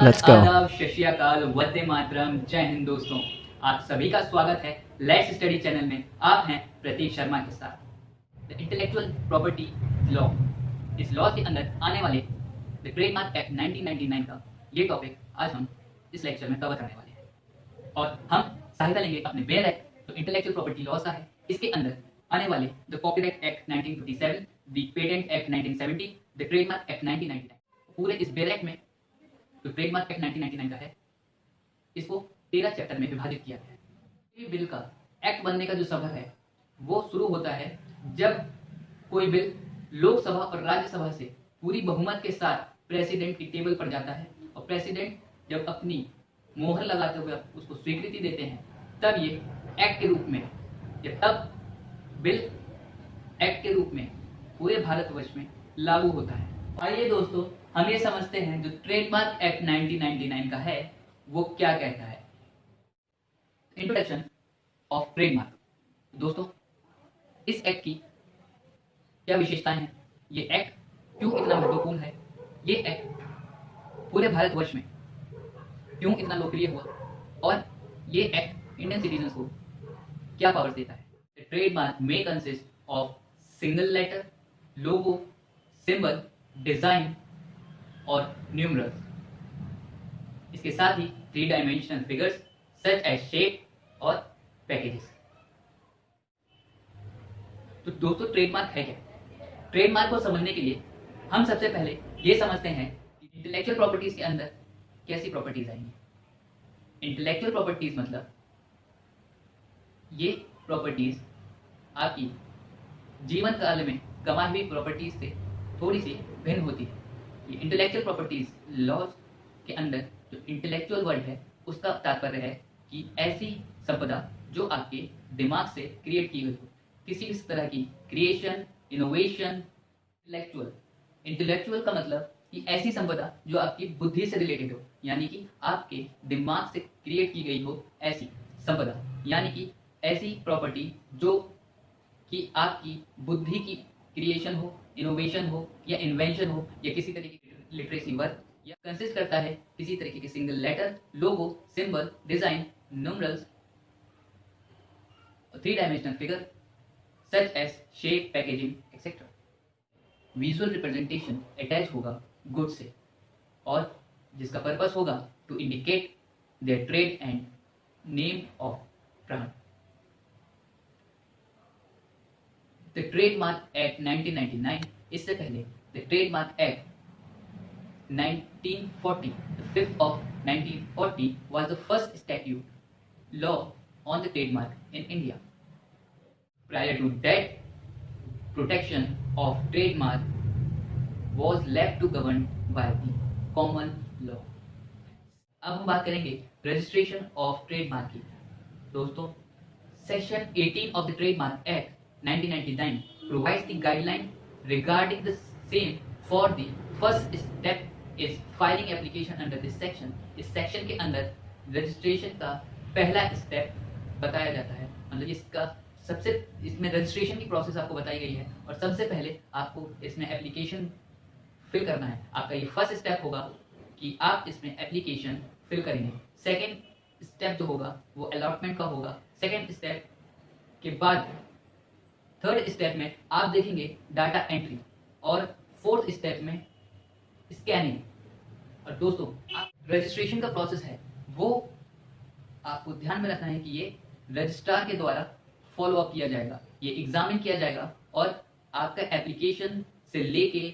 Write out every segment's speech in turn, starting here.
नमस्कार, let's go. आदाब, सत श्री अकाल, वंदे मातरम, जय हिंद दोस्तों। आप सभी का स्वागत है लेट्स स्टडी चैनल में। आप हैं प्रतीक शर्मा के साथ। द इंटेलेक्चुअल प्रॉपर्टी लॉ, इस लॉ के अंदर आने वाले द ट्रेडमार्क एक्ट 1999 का ये टॉपिक आज हम इस लेक्चर में कवर करने वाले हैं। और हम सहायता लेंगे अपने बेयर एक्ट जो इंटेलेक्चुअल प्रॉपर्टी लॉ का है, इसके अंदर आने वाले the copyright act 1957, the patent act 1970, the trademark act 1999। पूरे इस बेयर एक्ट में जो ट्रेडमार्क एक्ट 1999 का है, इसको 13 चैप्टर में विभाजित किया गया है। ये बिल का एक्ट बनने का जो सफर है वो शुरू होता है जब कोई बिल लोकसभा और राज्यसभा से पूरी बहुमत के साथ प्रेसिडेंट की टेबल पर जाता है, और प्रेसिडेंट जब अपनी मोहर लगाते हुए उसको स्वीकृति देते हैं, तब ये एक्ट के रूप में तब बिल एक्ट के रूप में पूरे भारतवर्ष में लागू होता है। आइए दोस्तों, हम ये समझते हैं जो ट्रेडमार्क एक्ट 1999 का है वो क्या कहता है। Introduction of trademark. दोस्तों, इस एक्ट की क्या विशेषताएं हैं, ये एक्ट क्यों इतना महत्वपूर्ण है, ये एक्ट पूरे भारतवर्ष में क्यों इतना लोकप्रिय हुआ, और ये एक्ट इंडियन सिटीजन्स को क्या पावर्स देता है। Trademark may consist of single letter, logo, symbol, design और न्यूमरल्स। इसके साथ ही 3 dimensional figures such as shape और पैकेजेस। तो दोस्तों, ट्रेडमार्क है क्या? ट्रेडमार्क को समझने के लिए हम सबसे पहले ये समझते हैं कि इंटेलेक्चुअल प्रॉपर्टीज के अंदर कैसी प्रॉपर्टीज आएंगी। इंटेलेक्चुअल प्रॉपर्टीज मतलब ये प्रॉपर्टीज आपकी जीवन काल में कमाई हुई प्रॉपर्टीज से थोड़ी सी भिन्न होती है। ये इंटेलेक्चुअल प्रॉपर्टीज लॉज के अंदर जो इंटेलेक्चुअल वर्ड है उसका तात्पर्य है कि ऐसी संपदा जो आपके दिमाग से क्रिएट की गई हो, किसी भी तरह की क्रिएशन, इनोवेशन। इंटेलेक्चुअल का मतलब कि ऐसी संपदा जो आपकी बुद्धि से रिलेटेड हो, यानी कि आपके दिमाग से क्रिएट की गई हो ऐसी संपदा, यानी कि ऐसी प्रॉपर्टी जो कि आपकी बुद्धि की क्रिएशन हो, इनोवेशन हो या इन्वेंशन हो, या किसी तरीके की लिटरेसी वर्क, या कंसिस्ट करता है किसी तरीके के single letter, logo, symbol, design, numerals, 3 dimensional figure such as shape, packaging etcetera. Visual representation attach होगा गुड से, और जिसका पर्पस होगा to indicate their trade and name of brand. The trademark act 1999, इससे पहले the trademark act 1940, the 5th of 1940 was the first statute law on the trademark in India. Prior to that, protection of trademark was left to govern by the common law. अब हम बात करेंगे registration of trademark की। दोस्तों, section 18 of the trademark act 1999 provides the guideline regarding the same. For the first step is filing application under this section. इस section के अंदर registration का पहला स्टेप बताया जाता है, मतलब इसका इसमें रजिस्ट्रेशन की प्रोसेस आपको बताई गई है, और सबसे पहले आपको इसमें एप्लीकेशन फिल करना है। आपका ये फर्स्ट स्टेप होगा कि आप इसमें एप्लीकेशन फिल करेंगे। सेकेंड स्टेप जो होगा वो अलॉटमेंट का होगा। सेकेंड स्टेप के बाद थर्ड स्टेप में आप देखेंगे डाटा एंट्री, और फोर्थ स्टेप में स्कैनिंग। और दोस्तों, रजिस्ट्रेशन का प्रोसेस है वो आपको ध्यान में रखना है कि ये रजिस्ट्रार के द्वारा फॉलो अप किया जाएगा, ये एग्जामिन किया जाएगा, और आपका एप्लीकेशन से लेके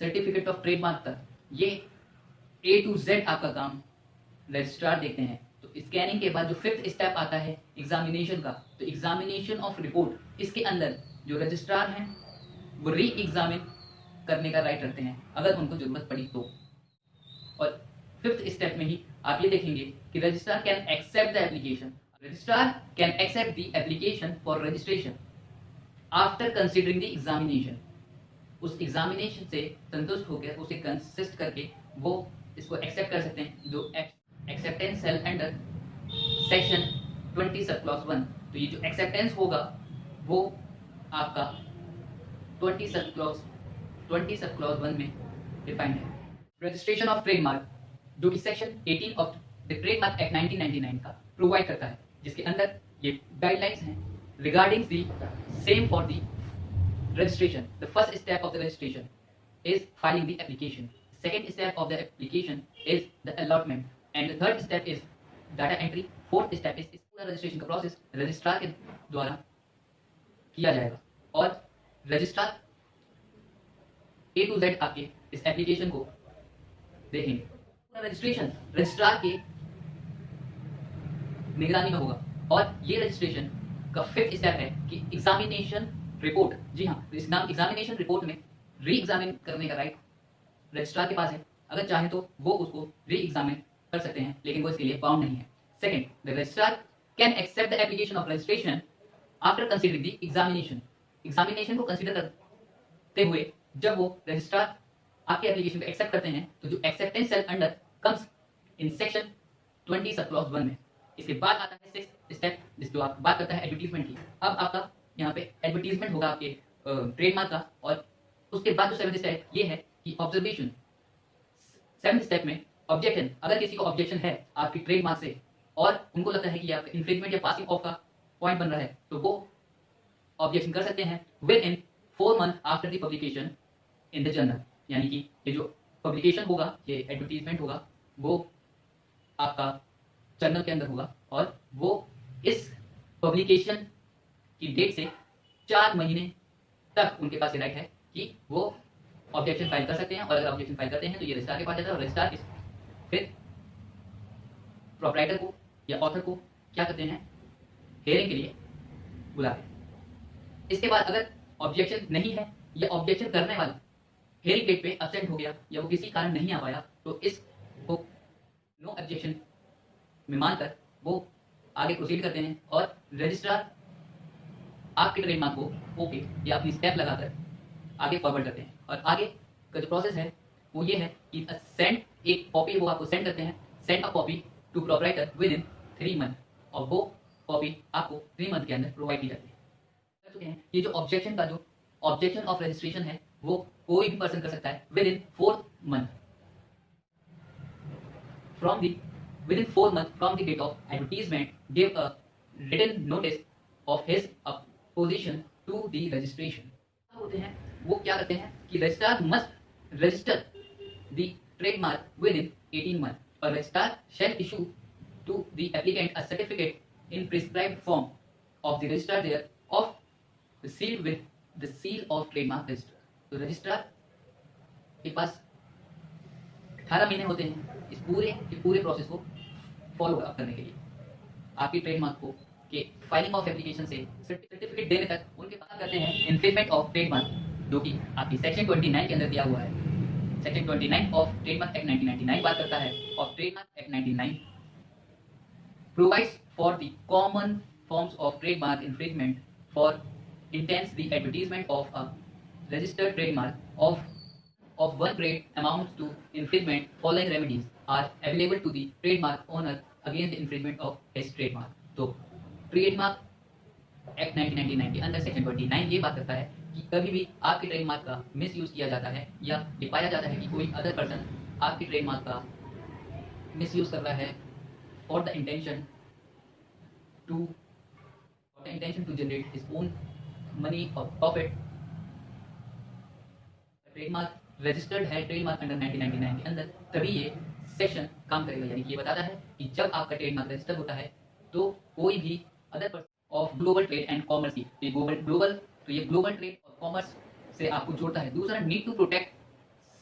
सर्टिफिकेट ऑफ ट्रेडमार्क तक ये A to Z आपका काम रजिस्ट्रार देखते हैं। तो स्कैनिंग के बाद जो 5th स्टेप आता है एग्जामिनेशन का, तो एग्जामिनेशन ऑफ रिपोर्ट, इसके अंदर जो रजिस्ट्रार हैं वो री एग्जामिन करने का राइट रखते हैं अगर उनको जरूरत पड़ी तो। और 5th स्टेप में ही आप ये देखेंगे कि registrar can accept the application. Registrar can accept the application for registration after considering the examination. उस एग्जामिनेशन से संतुष्ट होकर उसे कंसिस्ट करके वो इसको एक्सेप्ट कर सकते हैं, जो acceptance sale under section 20 sub clause 1। तो ये जो एक्सेप्टेंस होगा वो आपका 20 सब क्लॉज 1 में डिफाइंड है। रजिस्ट्रेशन ऑफ ट्रेडमार्क जो कि section 18 of the trademark act 1999 का प्रोवाइड करता है, जिसके अंदर ये गाइडलाइंस हैं regarding the same for the registration. The first step of the registration is filing the application. Second step of the application is the allotment, and the third step is data entry. Fourth step is इस पूरा registration का process registrar के द्वारा किया जाएगा और registrar A to Z आपके इस एप्लीकेशन को देखेंगे। पूरा रजिस्ट्रेशन रजिस्ट्रार के निगरानी में होगा और ये रजिस्ट्रेशन का फिफ्थ स्टेप है कि एग्जामिनेशन रिपोर्ट, जी हाँ, एग्जामिनेशन रिपोर्ट में री एग्जामिन करने का राइट रजिस्ट्रार के पास है। अगर चाहे तो वो उसको री एग्जामिन कर सकते हैं, लेकिन वो इसके लिए बाउंड नहीं है। Second, the registrar can accept the application of registration after considering the examination. Examination को कंसीडर करते हुए जब वो रजिस्ट्रार आपके एप्लीकेशन को एक्सेप्ट करते हैं, तो जो acceptance sale under comes in section 20 sub clause 1 में। इसके बाद आता है सिक्स्थ स्टेप, जिसको आप बात करता है एडवर्टीजमेंट की। अब आपका यहाँ पे एडवर्टीजमेंट होगा आपके ट्रेडमार्क का, और उसके बाद जो सेवेंथ स्टेप ये है कि ऑब्जर्वेशन। सेवेंथ स्टेप में ऑब्जेक्शन, अगर किसी को ऑब्जेक्शन है आपकी ट्रेडमार्क से और उनको लगता है कि आपका इन्फ्रिंजमेंट या पासिंग ऑफ का पॉइंट बन रहा है, तो वो ऑब्जेक्शन कर सकते हैं with in 4 month after the publication in the journal. यानी कि ये जो पब्लिकेशन होगा, ये एडवर्टीजमेंट होगा, वो आपका जर्नल के अंदर होगा और वो इस पब्लिकेशन की डेट से 4 महीने तक उनके पास राइट है कि वो ऑब्जेक्शन फाइल कर सकते हैं। और अगर ऑब्जेक्शन फाइल करते हैं तो ये रजिस्ट्रार के पास जाता है और रजिस्ट्रार फिर प्रोप्राइटर को या ऑथर को क्या करते हैं, हियरिंग के लिए बुलाते हैं। इसके बाद अगर ऑब्जेक्शन नहीं है या ऑब्जेक्शन करने वाला हियरिंग डेट पे एब्सेंट हो गया या वो किसी कारण नहीं आ पाया, तो इसको नो ऑब्जेक्शन में मानकर वो आगे प्रोसीड करते हैं और रजिस्ट्रार आपके ट्रेडमार्क को ओके या अपनी स्टेप लगाकर आगे फॉरवर्ड करते हैं। और आगे का जो प्रोसेस है वो ये है कि सेंड एक कॉपी वो आपको सेंड करते हैं, send a copy to proprietor within 3 month, और वो कॉपी आपको 3 मंथ के अंदर प्रोवाइड की जाती है। कर चुके हैं ये जो ऑब्जेक्शन का जो ऑब्जेक्शन ऑफ रजिस्ट्रेशन है वो कोई भी पर्सन कर सकता है with in 4 month from the within 4 months from the date of advertisement, give a written notice of his opposition to the registration. होते हैं वो क्या करते हैं कि registrar must register the trademark within 18 months, or registrar shall issue to the applicant a certificate in prescribed form of the registrar thereof, sealed with the seal of trademark registrar. तो registrar के पास 18 महीने होते हैं इस पूरे process को follow up करने के लिए, आपकी ट्रेडमार्क को के फाइलिंग ऑफ एप्लीकेशन से सर्टिफिकेट देने तक उनके पास करते हैं इन्फ्रिंजमेंट ऑफ ट्रेडमार्क, जो कि आपकी सेक्शन 29 के अंदर दिया हुआ है। सेक्शन 29 ऑफ ट्रेडमार्क एक्ट 1999 बात करता है, और trademark act 1999 provides for the common forms of trademark infringement for intense the advertisement of a registered trademark of one trade amounts to infringement. Following remedies are available to the trademark owner against the infringement of his trademark. तो trademark act 1999 के अंदर section 29 ये बात करता है कि कभी भी आपके ट्रेडमार्क का मिस यूज किया जाता है या ये पाया जाता है कि कोई अदर पर्सन आपके ट्रेडमार्क का मिस यूज कर रहा है for the intention to generate his own money और प्रॉफिट। ट्रेडमार्क रजिस्टर्ड है ट्रेडमार्क अंडर 1999 के अंदर, तभी ये सेक्शन काम करेगा। यानी कि ये बताता है कि जब आपका ट्रेडमार्क रजिस्टर होता है तो कोई भी other person of global trade and commerce की ये ग्लोबल ट्रेड और कॉमर्स से आपको जोड़ता है। दूसरा, need to protect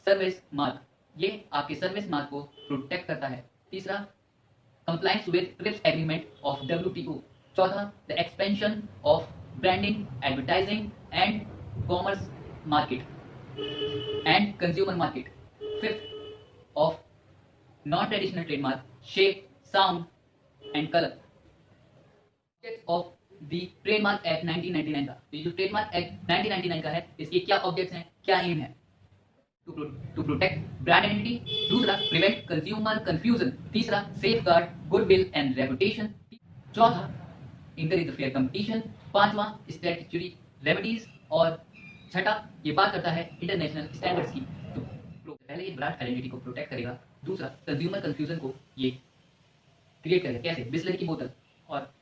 service mark, ये आपके सर्विस मार्क को प्रोटेक्ट करता है। तीसरा, compliance with TRIPS agreement of WTO। चौथा, the expansion of branding, advertising and commerce market and consumer market. Fifth, of non-traditional trademark, shape, sound and color. Objects of the Trademark Act 1999 का, ये जो trademark act 1999 का है, इसके क्या objects हैं, क्या एम है? To protect brand identity. दूसरा, प्रिवेंट कंज्यूमर कंफ्यूजन। तीसरा, सेफगार्ड गुडविल एंड रेपुटेशन। चौथा, इंकरेज द फेयर कंपटीशन। पांचवा, स्टैट्यूटरी रेमेडीज। और छठा, ये बात करता है इंटरनेशनल स्टैंडर्ड्स की। तो पहले ये ब्रांड आइडेंटिटी को प्रोटेक्ट करेगा, दूसरा कंज्यूमर कंफ्यूजन को ये क्रिएट करेगा। कैसे? बिस्लरी की बोतल, और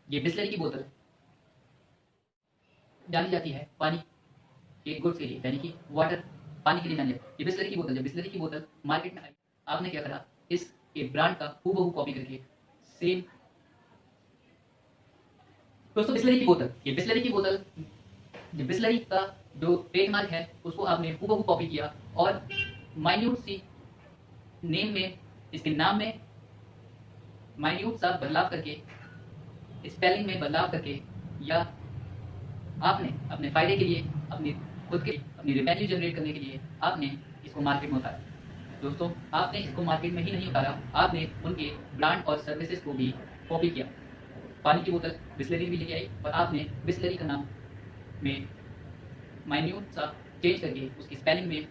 ये बिस्लरी की बोतल डाली जाती है पानी के गुड्स के लिए, यानी कि वाटर, पानी के लिए जानी जाती है। ये बिस्लरी की बोतल, जब बिस्लरी की बोतल मार्केट में आई, आपने क्या करा, इस एक ब्रांड का हूबहू कॉपी करके सेम। दोस्तों बिस्लरी की बोतल, ये बिस्लरी की बोतल, ये बिस्लरी का जो ट्रेडमार्क है उसको आपने हूबहू कॉपी किया और माइन्यूट सी नेम में, इसके नाम में माइन्यूट सा बदलाव करके, स्पेलिंग में बदलाव करके, या आपने अपने फायदे के लिए, अपनी खुद के, अपनी रेवेन्यू जनरेट करने के लिए आपने इसको मार्केट में उतारा। दोस्तों आपने इसको मार्केट में ही नहीं उतारा, आपने उनके ब्रांड और सर्विसेज को भी कॉपी किया। पानी की बोतल बिस्लरी भी लेके आई और आपने बिस्लरी का नाम में माइन्यूट सा चेंज करके, उसकी स्पेलिंग में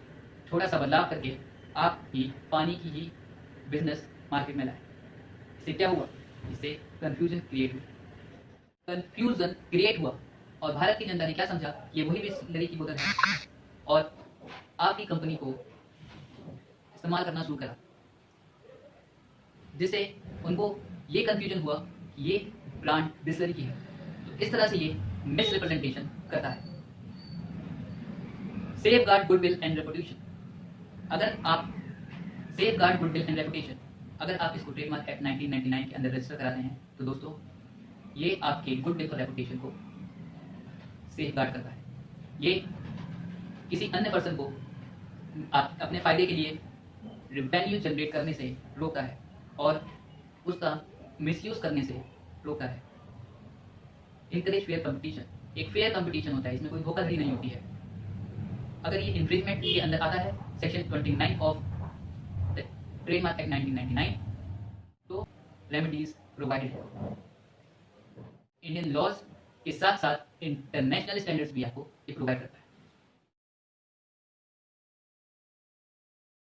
थोड़ा सा बदलाव करके आप ही पानी की ही बिजनेस मार्केट में लाए। इससे क्या हुआ? इससे कंफ्यूजन क्रिएट हुआ और भारत की जनता ने क्या समझा, ये वही बिस्लरी की बोतल है, और आपकी कंपनी को इस्तेमाल करना शुरू करा, जिससे उनको ये कंफ्यूजन हुआ कि ये ब्रांड बिस्लरी की है। तो इस तरह से ये मिसरिप्रेजेंटेशन करता है। Safeguard goodwill and reputation. अगर आप सेफगार्ड गुडविल एंड रेपुटेशन, अगर आप इसको ट्रेडमार्क एक्ट 1999 के अंदर रजिस्टर कराते हैं तो दोस्तों ये आपके गुडविल और रेपुटेशन को सेफगार्ड करता है। ये किसी अन्य पर्सन को अपने फायदे के लिए रेवेन्यू जनरेट करने से रोकता है और उसका मिसयूज करने से रोकता है। Encourage fair competition. एक फेयर कंपटीशन होता है, इसमें कोई धोखाधड़ी नहीं होती है। अगर ये इन्फ्रिंजमेंट के अंदर आता है section 29 of the trademark act 1999, तो रेमेडीज प्रोवाइडेड है। इंडियन लॉज के साथ साथ इंटरनेशनल स्टैंडर्ड्स भी आपको ये प्रोवाइड करता है।